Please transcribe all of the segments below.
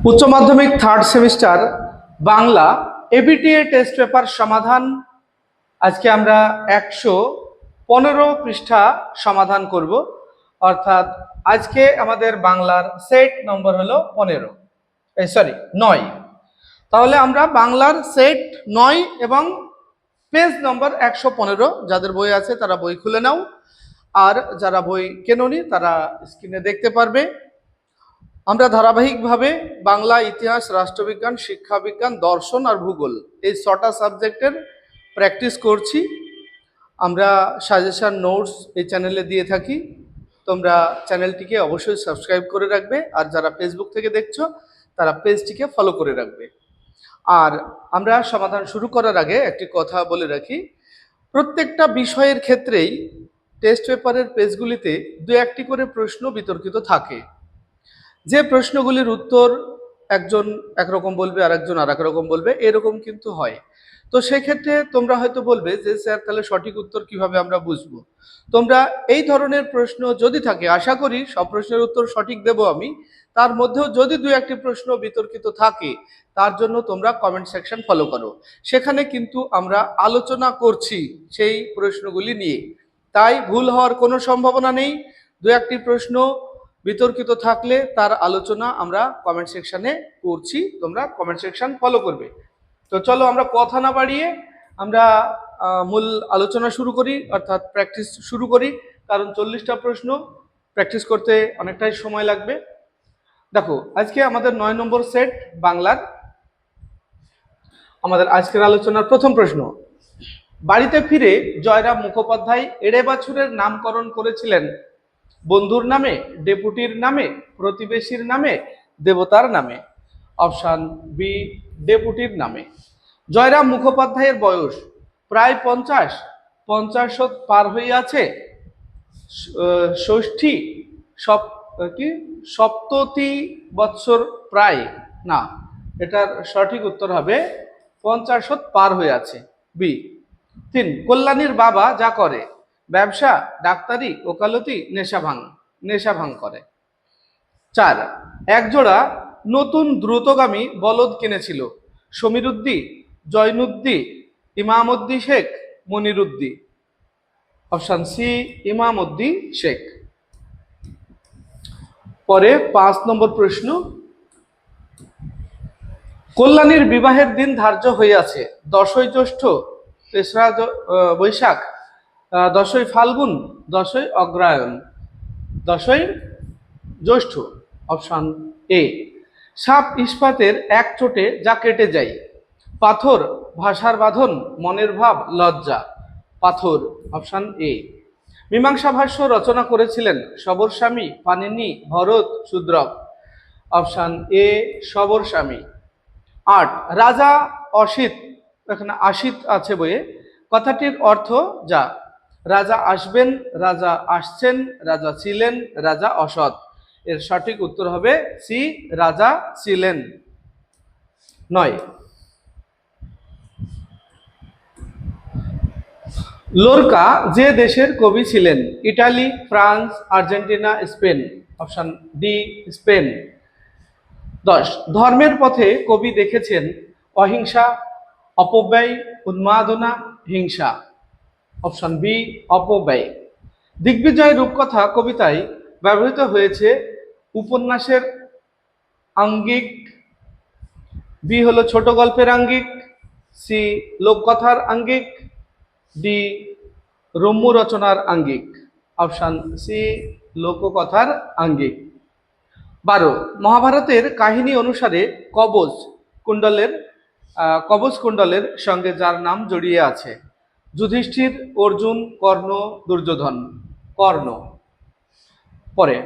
উচ্চ মাধ্যমিক third semester Bangla ABTA test paper সমাধান। আজকে আমরা 115 পৃষ্ঠা সমাধান করব, অর্থাৎ আজকে আমাদের বাংলার সেট নম্বর হলো 9। তাহলে আমরা বাংলার সেট 9 এবং পেজ নম্বর 115। যাদের বই আছে তারা বই খুলে নাও, আর যারা বই কেননি তারা স্ক্রিনে দেখতে পারবে। আমরা ধারাবাহিকভাবে বাংলা, ইতিহাস, রাষ্ট্রবিজ্ঞান, শিক্ষাবিজ্ঞান, দর্শন আর ভূগোল এই 6টা সাবজেক্টের প্র্যাকটিস করছি। আমরা সাজেশন নোটস এই চ্যানেলে দিয়ে থাকি। তোমরা চ্যানেলটিকে অবশ্যই সাবস্ক্রাইব করে রাখবে, আর যারা ফেসবুক থেকে দেখছো তারা পেজটিকে ফলো করে রাখবে। আর আমরা সমাধান শুরু করার আগে একটি কথা বলে রাখি, প্রত্যেকটা বিষয়ের ক্ষেত্রেই টেস্ট পেপারের পেজগুলিতে 2-1টি করে প্রশ্ন বিতর্কিত থাকে। যে প্রশ্নগুলির উত্তর একজন একরকম বলবে আর একজন আর এক রকম বলবে, এরকম কিন্তু হয়। তো সেক্ষেত্রে তোমরা হয়তো বলবে যে স্যার তাহলে সঠিক উত্তর কিভাবে আমরা বুঝবো। তোমরা এই ধরনের প্রশ্ন যদি থাকে, আশা করি সব প্রশ্নের উত্তর সঠিক দেব আমি, তার মধ্যেও যদি 2-1টি প্রশ্ন বিতর্কিত থাকে তার জন্য তোমরা কমেন্ট সেকশন ফলো করো। সেখানে কিন্তু আমরা আলোচনা করছি সেই প্রশ্নগুলি নিয়ে, তাই ভুল হওয়ার কোনো সম্ভাবনা নেই। 2-1টি প্রশ্ন বিতর্কিত থাকলে তার আলোচনা আমরা কমেন্ট সেকশনে করছি, তোমরা কমেন্ট সেকশন ফলো করবে। তো চলো আমরা কথা না বাড়িয়ে আমরা মূল আলোচনা শুরু করি, অর্থাৎ প্র্যাকটিস শুরু করি, কারণ 40টা প্রশ্ন প্র্যাকটিস করতে অনেকটাই সময় লাগবে। দেখো, আজকে আমাদের 9 নম্বর সেট বাংলার আমাদের আজকের আলোচনার প্রথম প্রশ্ন। বাড়িতে ফিরে জয়রাম মুখোপাধ্যায় এড়ে বাছুরের নামকরণ করেছিলেন বন্ধুর নামে, ডেপুটির নামে, প্রতিবেশীর নামে, দেবতার নামে? অপশান বি, ডেপুটির নামে। জয়রাম মুখোপাধ্যায়ের বয়স প্রায় 50 পার হইয়াছে, ষষ্ঠী সপ্ততি বৎসর প্রায় না, এটার সঠিক উত্তর হবে 50 পার হয়ে আছে, বি। 3, কল্যাণীর বাবা যা করে, ব্যবসা, ডাক্তারি, ওকালতি, নেশা ভাঙ করে। 4, একজোড়া নতুন দ্রুতগামী বলদ কিনেছিল সমীরুদ্দি, জয়নুদ্দি, ইমামউদ্দি শেখ, মনিরুদ্দি? Option C, Imamuddi Sheikh. পরে 5 নম্বর প্রশ্ন। কল্যাণীর বিবাহের দিন ধার্য হইয়াছে 10ই জ্যৈষ্ঠ, 3রা বৈশাখ, 10ই ফাল্গুন, 10ই অগ্রহায়ণ? 10ই জ্যৈষ্ঠ, অপশান এ। সাপ ইস্পাতের এক চোটে যা কেটে যায়, পাথর, ভাষার বাঁধন, মনের ভাব, লজ্জা? পাথর, অপশান এ। মীমাংসা ভাষ্য রচনা করেছিলেন সবরস্বামী, পাণিনি, ভরত, শূদ্রক? Option A, Shabaraswami. 8, রাজা অসিত, এখানে আসিত আছে বইয়ে, কথাটির অর্থ যা? রাজা আসবেন, রাজা আসছেন, রাজা ছিলেন, রাজা অসৎ? এর সঠিক উত্তর হবে সি, রাজা ছিলেন। 9, লোরকা যে দেশের কবি ছিলেন? Italy, France, Argentina, Spain? Option D, Spain. 10, ধর্মের পথে কবি দেখেছেন অহিংসা, অপব্যয়, উন্মাদনা, হিংসা? অপশান বি, অপব্যয়। দিগ্বিজয় রূপকথা কবিতায় ব্যবহৃত হয়েছে উপন্যাসের আঙ্গিক, বি হলো ছোট গল্পের আঙ্গিক, সি লোককথার আঙ্গিক, ডি রম্য রচনার আঙ্গিক? Option C, লোককথার আঙ্গিক। 12, মহাভারতের কাহিনী অনুসারে কবচ কুণ্ডলের সঙ্গে যার নাম জড়িয়ে আছে? যুধিষ্ঠির, অর্জুন, কর্ণ, দুর্যোধন? কর্ণ। পরে,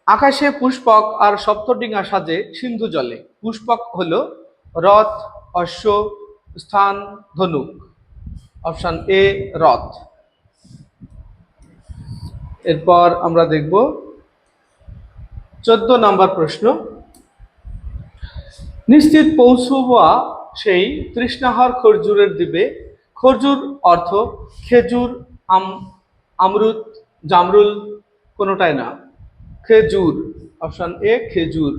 আকাশে পুষ্পক আর সপ্তডিঙা সাজে সিন্ধু জলে, পুষ্পক হলো রথ, অশ্ব, স্থান, ধনুক? অপশান এ, রথ। এরপর আমরা দেখব 14 নম্বর প্রশ্ন। নিশ্চিত পৌঁছুয়া সেই তৃষ্ণাহর খরজুরের দ্বীপে, খরজুর অর্থ খেজুর, আমরুদ, জামরুল? কোনোটাই না, খেজুর। অপশান এ, খেজুর।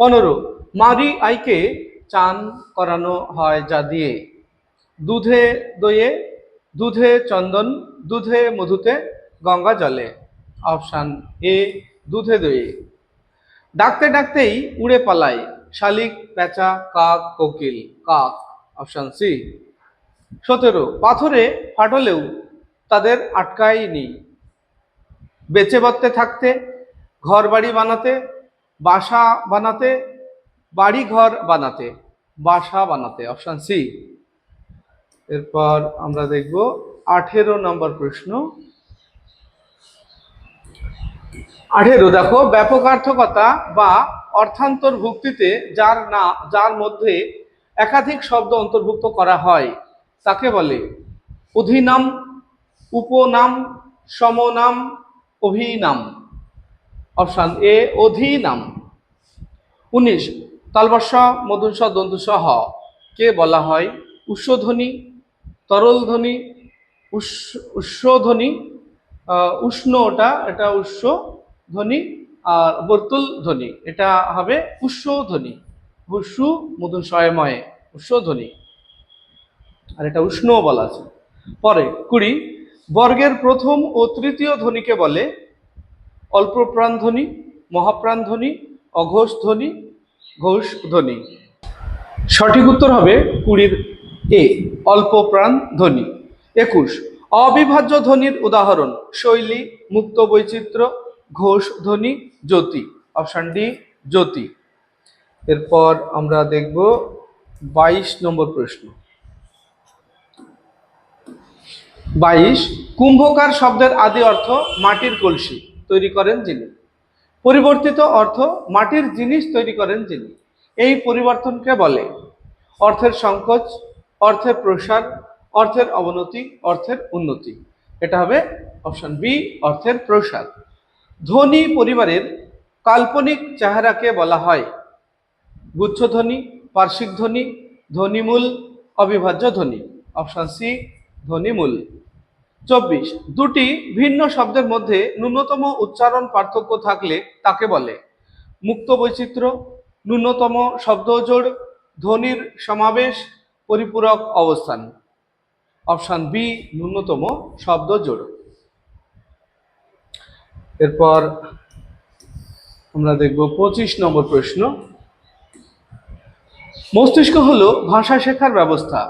15, মারি আইকে চান করানো হয় যা দিয়ে? দুধে দইয়ে, দুধে চন্দন, দুধে মধুতে, গঙ্গা জলে। অপশান এ দুধে দইয়ে। ডাকতে ডাকতেই উড়ে পালায় শালিক, পেঁচা, কাক, কোকিল। কাক। Option C. 17 পাথরে ফাটলেও তাদের আটকায়নি। বেঁচে বাঁচতে থাকতে, ঘর বাড়ি বানাতে, বাসা বানাতে, বাড়ি ঘর বানাতে, বাসা বানাতে। Option C. এরপর আমরা দেখব 18 নম্বর প্রশ্ন। 18 দেখো, ব্যাপকার্থকতা বা অর্থান্তর্ভুক্তিতে যার মধ্যে একাধিক শব্দ অন্তর্ভুক্ত করা হয় তাকে বলে অধিনাম, উপনাম, সমনাম, অভিনাম। Option A অধিনাম। 19 তালবস্য মূর্ধন্য ষ দন্তস্ব হ কে বলা হয় উষ্ণধ্বনি, তরল ধ্বনি, উষ্ণধ্বনি, উষ্ণ এটা উষ্ণ ধ্বনি, আর বর্তুল ধ্বনি এটা হবে উষ্ণ ধ্বনি। উষ্ণ মূর্ধন্য শয়ময়ে উষ্ণ ধ্বনি, আর এটা উষ্ণ বলা আছে। পরে 20 বর্গের প্রথম ও তৃতীয় ধ্বনিকে বলে অল্প প্রাণ ধ্বনি, মহাপ্রাণ ধ্বনি, অঘোষ ধ্বনি, ঘোষ ধ্বনি। সঠিক উত্তর হবে 20 এ অল্প প্রাণ ধ্বনি। 21 অবিভাজ্য ধ্বনির উদাহরণ শৈলী, মুক্ত বৈচিত্র্য, ঘোষ ধ্বনি, জ্যোতি। অপশান ডি জ্যোতি। এরপর আমরা দেখব 22 নম্বর প্রশ্ন। 22 কুম্ভকার শব্দের আদি অর্থ মাটির কলসি তৈরি করেন যিনি। পরিবর্তিত অর্থ মাটির জিনিস তৈরি করেন যিনি। এই পরিবর্তনকে বলে অর্থের সংকোচ, অর্থের প্রসার, অর্থের অবনতি, অর্থের উন্নতি। এটা হবে অপশন বি অর্থের প্রসার। ধ্বনি পরিবারের কাল্পনিক চেহারাকে বলা হয় গুচ্ছধ্বনি, পার্শ্বিক ধ্বনি, ধ্বনিমূল, অবিভাজ্য ধ্বনি। Option C ধ্বনিমূল। 24 দুটি ভিন্ন শব্দের মধ্যে ন্যূনতম উচ্চারণ পার্থক্য থাকলে তাকে বলে মুক্ত বৈচিত্র্য, ন্যূনতম শব্দজোড়, ধ্বনির সমাবেশ, পরিপূরক অবস্থান। অপশন বি ন্যূনতম শব্দজোড়। এরপর আমরা দেখব 25 নম্বর প্রশ্ন। মস্তিষ্ক হলো ভাষা শেখার ব্যবস্থা,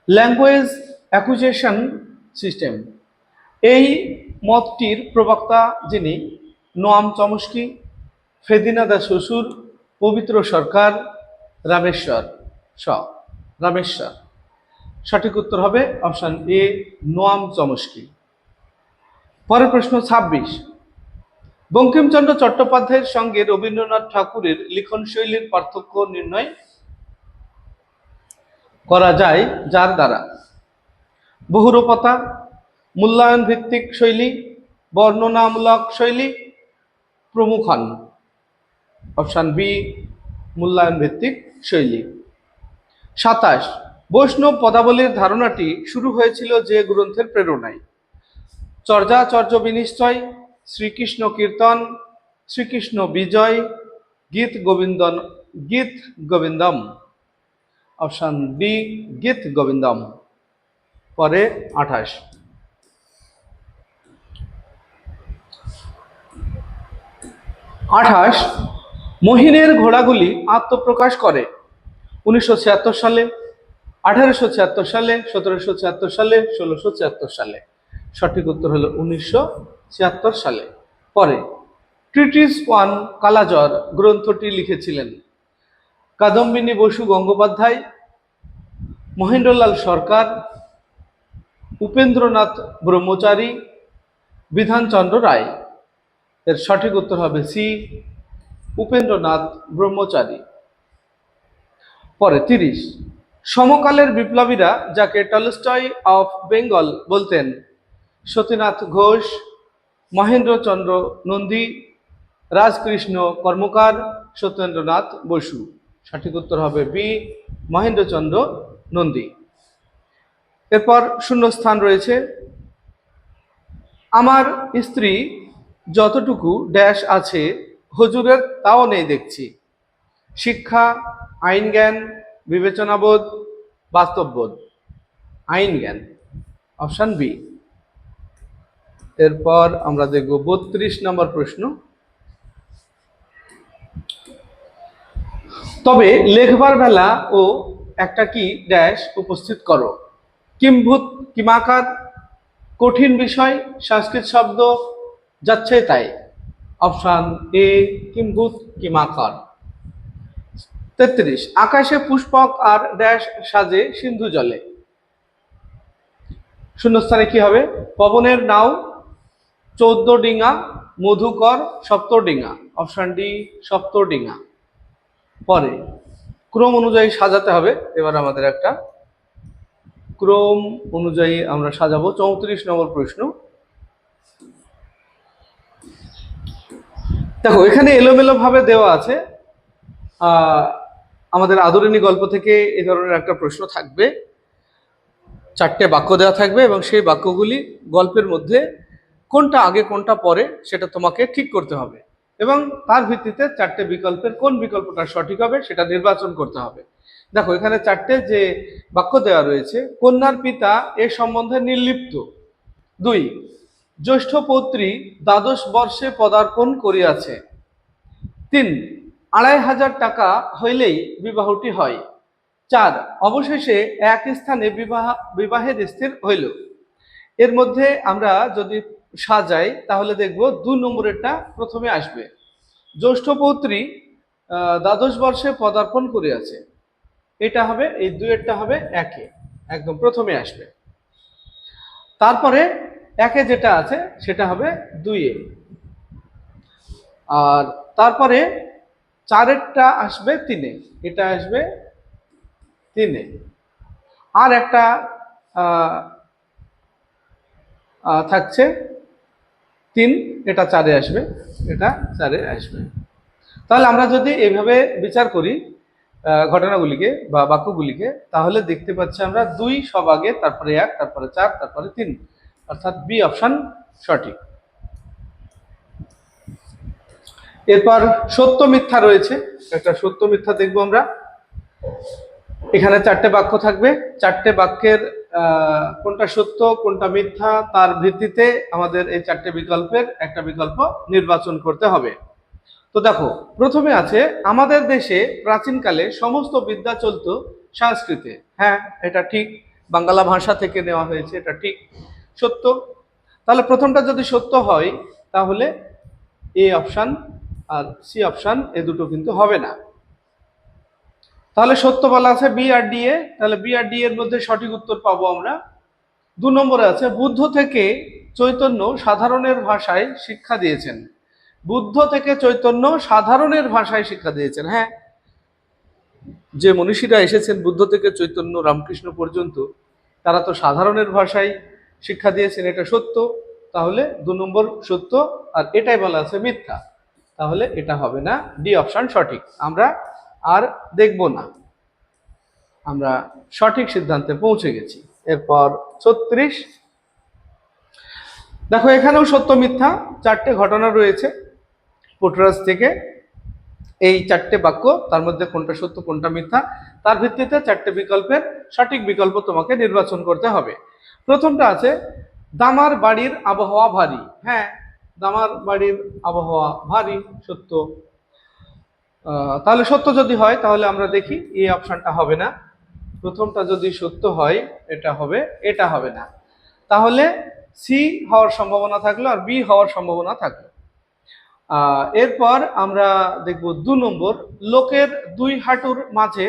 ল্যাঙ্গুয়েজ অ্যাকুইজিশন সিস্টেম। এই মতটির প্রবক্তা যিনি নোয়াম চমস্কি, ফেদিনা দাস শ্বশুর, পবিত্র সরকার, রামেশ্বর রামেশ্বর। সঠিক উত্তর হবে অপশন এ নোয়াম চমস্কি। পরের প্রশ্ন 26 বঙ্কিমচন্দ্র চট্টোপাধ্যায়ের সঙ্গে রবীন্দ্রনাথ ঠাকুরের লিখন শৈলীর পার্থক্য নির্ণয় করা যায় যার দ্বারা বহুরূপতা, মূল্যায়ন ভিত্তিক শৈলী, বর্ণনামূলক শৈলী, প্রমুখান। অপশন বি মূল্যায়ন ভিত্তিক শৈলী। 27 বৈষ্ণব পদাবলীর ধারণাটি শুরু হয়েছিল যে গ্রন্থের প্রেরণায় চর্যাচর্য বিনিশ্চয়, শ্রীকৃষ্ণ কীর্তন, শ্রীকৃষ্ণ বিজয়, গীত গোবিন্দম। অপশন ডি গীত গোবিন্দম। পরে 28 মহিনের ঘোড়াগুলি আত্মপ্রকাশ করে 1976 সালে, 1876 সালে, 1776 সালে, 1676 সালে। সঠিক উত্তর হলো 1976 সালে। পরে ট্রিটিস অন কালাজ্বর গ্রন্থটি লিখেছিলেন কাদম্বিনী বসু গঙ্গোপাধ্যায়, মহেন্দ্রলাল সরকার, উপেন্দ্রনাথ ব্রহ্মচারী, বিধানচন্দ্র রায়। এর সঠিক উত্তর হবে সি উপেন্দ্রনাথ ব্রহ্মচারী। পরে 30 সমকালের বিপ্লবীরা যাকে টলস্টয় অফ বেঙ্গল বলতেন সতীনাথ ঘোষ, মহেন্দ্রচন্দ্র নন্দী, রাজকৃষ্ণ কর্মকার, সত্যেন্দ্রনাথ বসু। সঠিক উত্তর হবে বি মহেন্দ্রচন্দ্র নন্দী। এরপর শূন্যস্থান রয়েছে আমার স্ত্রী যতটুকু ড্যাশ আছে হুজুরের তাও নেই দেখছি। শিক্ষা, আইন জ্ঞান, বিবেচনাবোধ, বাস্তববোধ। আইন জ্ঞান, অপশন বি। এরপর আমরা দেখব 32 নম্বর প্রশ্ন। তবে লেখবার বেলা ও একটা কি ড্যাশ উপস্থিত করো। কিম্ভূত, কিমাকার, কঠিন বিষয়, সংস্কৃত শব্দ, যাচ্ছে তাই। Option A কিম্ভূত কিমাকার। 33 আকাশে পুষ্পক আর ড্যাশ সাজে সিন্ধু জলে। শূন্যস্থানে কি হবে? পবনের নাও, 14 ডিঙা, মধুকর, সপ্তডিঙা। অপশন ডি সপ্তডিঙা। পরে ক্রম অনুযায়ী সাজাতে হবে। এবার আমাদের একটা ক্রম অনুযায়ী আমরা সাজাবো। 34 নম্বর প্রশ্ন। দেখো এখানে এলোমেলো ভাবে দেওয়া আছে। আমাদের আদরিণী গল্প থেকে এই ধরনের একটা প্রশ্ন থাকবে। 4টে বাক্য দেওয়া থাকবে এবং সেই বাক্যগুলি গল্পের মধ্যে কোনটা আগে কোনটা পরে সেটা তোমাকে ঠিক করতে হবে এবং তার ভিত্তিতে 4টে বিকল্পের কোন বিকল্পটা সঠিক হবে সেটা নির্বাচন করতে হবে। দেখো এখানে 4টে যে বাক্য দেওয়া রয়েছে। কন্যার পিতা এ সম্বন্ধে নির্লিপ্ত। 2 জ্যৈষ্ঠ পৌত্রী দ্বাদশ বর্ষে পদার্পণ করিয়াছে। 3 2,500 টাকা হইলেই বিবাহটি হয়। 4 অবশেষে এক স্থানে বিবাহের স্থির হইল। এর মধ্যে আমরা যদি সাজাই তাহলে দেখব 2 নম্বরেরটা প্রথমে আসবে। জ্যৈষ্ঠ পৌত্রী দ্বাদশ বর্ষে পদার্পণ করিয়াছে, এটা হবে, এই 2-এরটা হবে একে, একদম প্রথমে আসবে। তারপরে একে যেটা আছে সেটা হবে 2-এ, আর তারপরে 4-এরটা আসবে 3-এ, এটা আসবে 3-এ। আর একটা থাকছে 3, এটা 4-এ আসবে, এটা 4-এ আসবে। তাহলে আমরা যদি এইভাবে বিচার করি ঘটনাগুলিকে বা বাক্যগুলিকে, তাহলে দেখতে পাচ্ছি আমরা 2 সব আগে, তারপরে 1, তারপরে 4, তারপরে 3, অর্থাৎ বি অপশন সঠিক। এরপর সত্য মিথ্যা রয়েছে, একটা সত্য মিথ্যা দেখব আমরা। এখানে 4টে বাক্য থাকবে। 4টে বাক্যের কোনটা সত্য কোনটা মিথ্যা তার ভিত্তিতে আমাদের এই 4টে বিকল্পের একটা বিকল্প নির্বাচন করতে হবে। তো দেখো প্রথমে আছে আমাদের দেশে প্রাচীনকালে সমস্ত বিদ্যা চলত সংস্কৃতে। হ্যাঁ, এটা ঠিক, বাংলা ভাষা থেকে নেওয়া হয়েছে, এটা ঠিক, সত্য। তাহলে প্রথমটা যদি সত্য হয় তাহলে এ অপশন আর সি অপশন এ দুটো কিন্তু হবে না। তাহলে সত্য বলা আছে বি আর ডি এ, তাহলে বি আর ডি এর মধ্যে সঠিক উত্তর পাবো আমরা। 2 নম্বরে আছে বুদ্ধ থেকে চৈতন্য সাধারণের ভাষায় শিক্ষা দিয়েছেন। বুদ্ধ থেকে চৈতন্য সাধারণের ভাষায় শিক্ষা দিয়েছেন। হ্যাঁ, যে মনীষীরা এসেছেন বুদ্ধ থেকে চৈতন্য রামকৃষ্ণ পর্যন্ত, তারা তো সাধারণের ভাষায় শিক্ষা দিয়েছেন, এটা সত্য। তাহলে 2 নম্বর সত্য, আর এটাই বলা আছে মিথ্যা, তাহলে এটা হবে না, ডি অপশন সঠিক। আমরা আর দেখব না, আমরা সঠিক সিদ্ধান্তে পৌঁছে গেছি। এরপর 36, দেখো এখানেও সত্য মিথ্যা 4টে ঘটনা রয়েছে পোটরাজ থেকে। এই 4টে বাক্য, তার মধ্যে কোনটা সত্য কোনটা মিথ্যা তার ভিত্তিতে 4টে বিকল্পের সঠিক বিকল্প তোমাকে নির্বাচন করতে হবে। প্রথমটা আছে দামার বাড়ির আবহাওয়া ভারী। হ্যাঁ, দামার বাড়ির আবহাওয়া ভারী, সত্য। তাহলে সত্য যদি হয় তাহলে আমরা দেখি এই অপশনটা হবে না। প্রথমটা যদি সত্য হয় এটা হবে, এটা হবে না। তাহলে সি হওয়ার সম্ভাবনা থাকলো আর বি হওয়ার সম্ভাবনা থাকলো। এরপর আমরা দেখব 2 নম্বর লোকের 2 হাঁটুর মাঝে,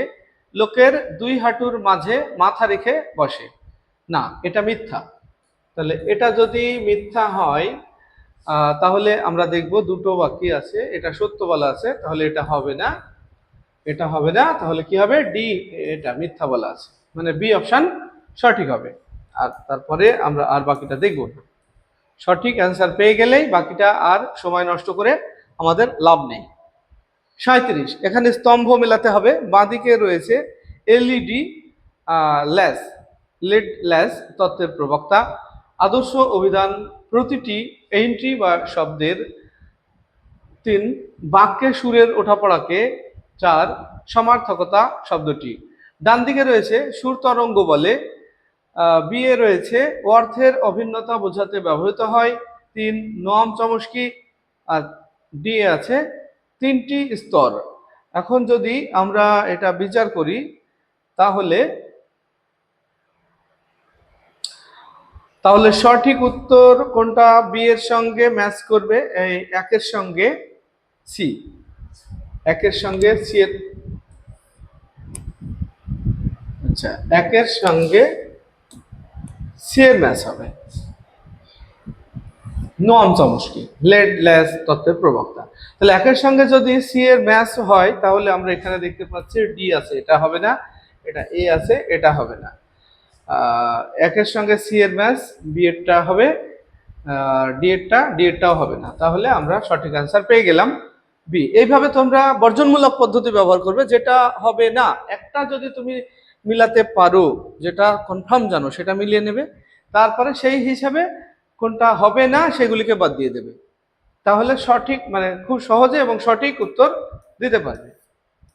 লোকের 2 হাঁটুর মাঝে মাথা রেখে বসে। না, এটা মিথ্যা। তাহলে এটা যদি মিথ্যা হয় তাহলে আমরা দেখব দুটো বাকি আছে, এটা সত্য বলা আছে, তাহলে এটা হবে না, এটা হবে না। তাহলে কি হবে? ডি, এটা মিথ্যা বলা আছে, মানে বি অপশন সঠিক হবে। আর তারপরে আমরা আর বাকিটা দেখব না। সঠিক অ্যান্সার পেয়ে গেলেই বাকিটা আর সময় নষ্ট করে আমাদের লাভ নেই। 37 এখানে স্তম্ভ মেলাতে হবে। বাঁদিকে রয়েছে এলইডি ল্যাস, লিড ল্যাস তত্ত্বের প্রবক্তা, আদর্শ অভিধান, প্রতিটি এন্ট্রি বা শব্দের 3 বাক্যে সুরের ওঠাপড়াকে 4 সমার্থকতা শব্দটি। ডান দিকে রয়েছে সুর তরঙ্গ বলে, বি এ রয়েছে অর্থের অভিন্নতা বোঝাতে ব্যবহৃত হয়, 3 নোয়াম চমস্কি, আর ডি এ আছে 3টি স্তর। এখন যদি আমরা এটা বিচার করি তাহলে সঠিক উত্তর কোনটা বি এর সঙ্গে ম্যাচ করবে? এই একের সঙ্গে সি, একের সঙ্গে সি এর, আচ্ছা একের সঙ্গে সি এর ম্যাচ হবে। নোয়াম চমস্কি লেড ল্যাস তত্ত্বের প্রবক্তা। তাহলে একের সঙ্গে যদি সি এর ম্যাচ হয় তাহলে আমরা এখানে দেখতে পাচ্ছি ডি আছে, এটা হবে না, এটা এ আছে, এটা হবে না। একের সঙ্গে সি এর ম্যাচ বি এরটা হবে, ডি এরটাও হবে না। তাহলে আমরা সঠিক অ্যান্সার পেয়ে গেলাম বি। এইভাবে তোমরা বর্জনমূলক পদ্ধতি ব্যবহার করবে, যেটা হবে না একটা যদি তুমি মিলাতে পারো, যেটা কনফার্ম জানো সেটা মিলিয়ে নেবে, তারপরে সেই হিসাবে কোনটা হবে না সেগুলিকে বাদ দিয়ে দেবে। তাহলে সঠিক মানে খুব সহজে এবং সঠিক উত্তর দিতে পারবে।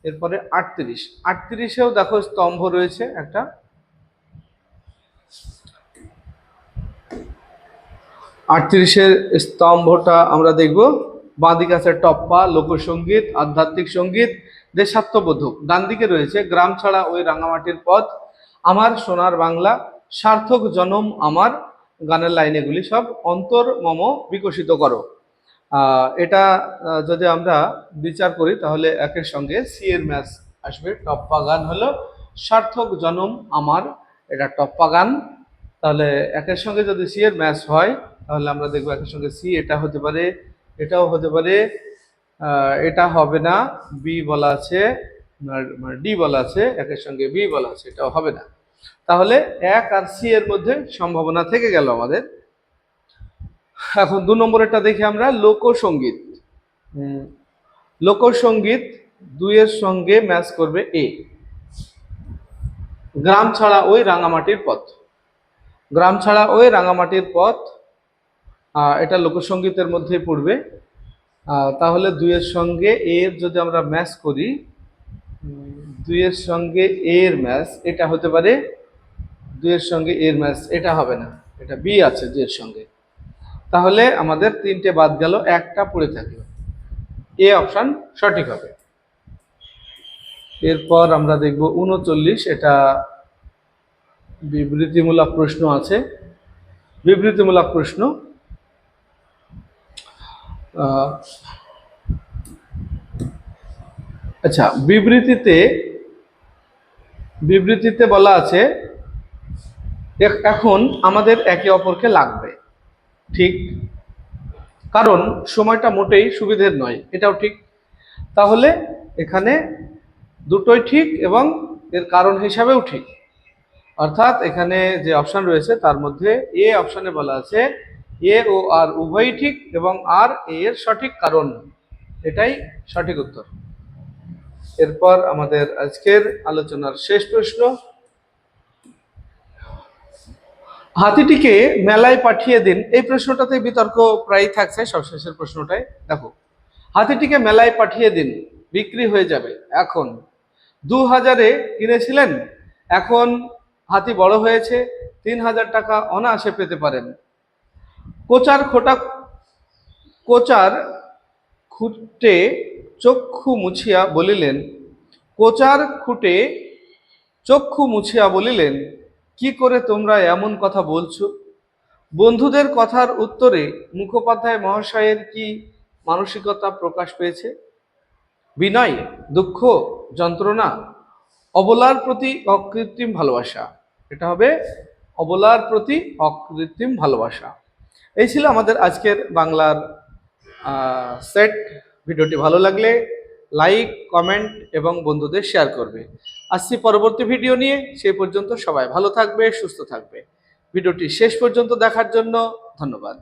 এরপরে 38এও দেখো স্তম্ভ রয়েছে একটা। 38-এর স্তম্ভটা আমরা দেখব। বাঁদিকে আছে টপ্পা, লোকসঙ্গীত, আধ্যাত্মিক সঙ্গীত, দেশাত্মবোধক। ডান দিকে রয়েছে গ্রাম ছাড়া ওই রাঙামাটির পথ, আমার সোনার বাংলা, সার্থক জনম আমার। গানের লাইন এগুলি সব। অন্তর মম বিকশিত করো। এটা যদি আমরা বিচার করি তাহলে একের সঙ্গে সি এর ম্যাচ আসবে। টপ্পা গান হলো সার্থক জনম আমার, এটা টপ্পা গান। তাহলে একের সঙ্গে যদি সি এর ম্যাচ হয় তাহলে আমরা দেখবো একের সঙ্গে সি, এটা হতে পারে, এটাও হতে পারে, এটা হবে না, বি বলা আছে, ডি বলা আছে, একের সঙ্গে বি বলা আছে, এটাও হবে না। তাহলে এক আর সি এর মধ্যে সম্ভাবনা থেকে গেল আমাদের। এখন 2 নম্বরেরটা দেখি আমরা, লোকসঙ্গীত। লোকসঙ্গীত 2 এর সঙ্গে ম্যাচ করবে এ, গ্রাম ছাড়া ওই রাঙামাটির পথ। গ্রাম ছাড়া ওই রাঙামাটির পথ, এটা লোকসঙ্গীতের মধ্যেই পড়বে। তাহলে 2 এর সঙ্গে এর যদি আমরা ম্যাচ করি, 2 এর সঙ্গে এর ম্যাচ এটা হতে পারে, 2 এর সঙ্গে এর ম্যাচ এটা হবে না, এটা বি আছে 2 এর সঙ্গে। তাহলে আমাদের 3টে বাদ গেল, একটা পড়ে থাকলো, এ অপশন সঠিক হবে। এরপর আমরা দেখব 39, এটা বিবৃতিমূলক প্রশ্ন আছে। বিবৃতিমূলক প্রশ্ন, আচ্ছা বিবৃতিতে বলা আছে এখন আমাদের একে অপরকে লাগবে, ঠিক, কারণ সময়টা মোটেই সুবিধের নয়, এটাও ঠিক। তাহলে এখানে দুটোই ঠিক এবং এর কারণ হিসাবেও ঠিক। অর্থাৎ এখানে যে অপশন রয়েছে তার মধ্যে এ অপশনে বলা আছে এ ও আর উভয়ই ঠিক এবং আর এর সঠিক কারণ, এটাই সঠিক উত্তর। এরপর আমাদের আজকের আলোচনার শেষ প্রশ্ন, হাতিটিকে মেলায় পাঠিয়ে দিন। এই প্রশ্নটাতে বিতর্ক প্রায় থাকছে, সবশেষের প্রশ্নটাই দেখো, হাতিটিকে মেলায় পাঠিয়ে দিন, বিক্রি হয়ে যাবে। এখন 2000-এ কিনেছিলেন, এখন হাতি বড় হয়েছে, 3000 টাকা অনায়াসে পেতে পারেন। কোচার খুঁটে চক্ষু মুছিয়া বলিলেন, কোচার খুঁটে চক্ষু মুছিয়া বলিলেন, কি করে তোমরা এমন কথা বলছো? বন্ধুদের কথার উত্তরে মুখোপাধ্যায় মহাশয়ের কি মানসিকতা প্রকাশ পেয়েছে? বিনয়, দুঃখ, যন্ত্রণা, অবলার প্রতি অকৃত্রিম ভালোবাসা। এটা হবে অবলার প্রতি অকৃত্রিম ভালোবাসা। এই ছিল আমাদের আজকের বাংলার সেট। ভিডিওটি ভালো লাগলে লাইক, কমেন্ট এবং বন্ধুদের শেয়ার করবে। আসছি পরবর্তী ভিডিও নিয়ে, সেই পর্যন্ত সবাই ভালো থাকবে, সুস্থ থাকবে। ভিডিওটি শেষ পর্যন্ত দেখার জন্য ধন্যবাদ।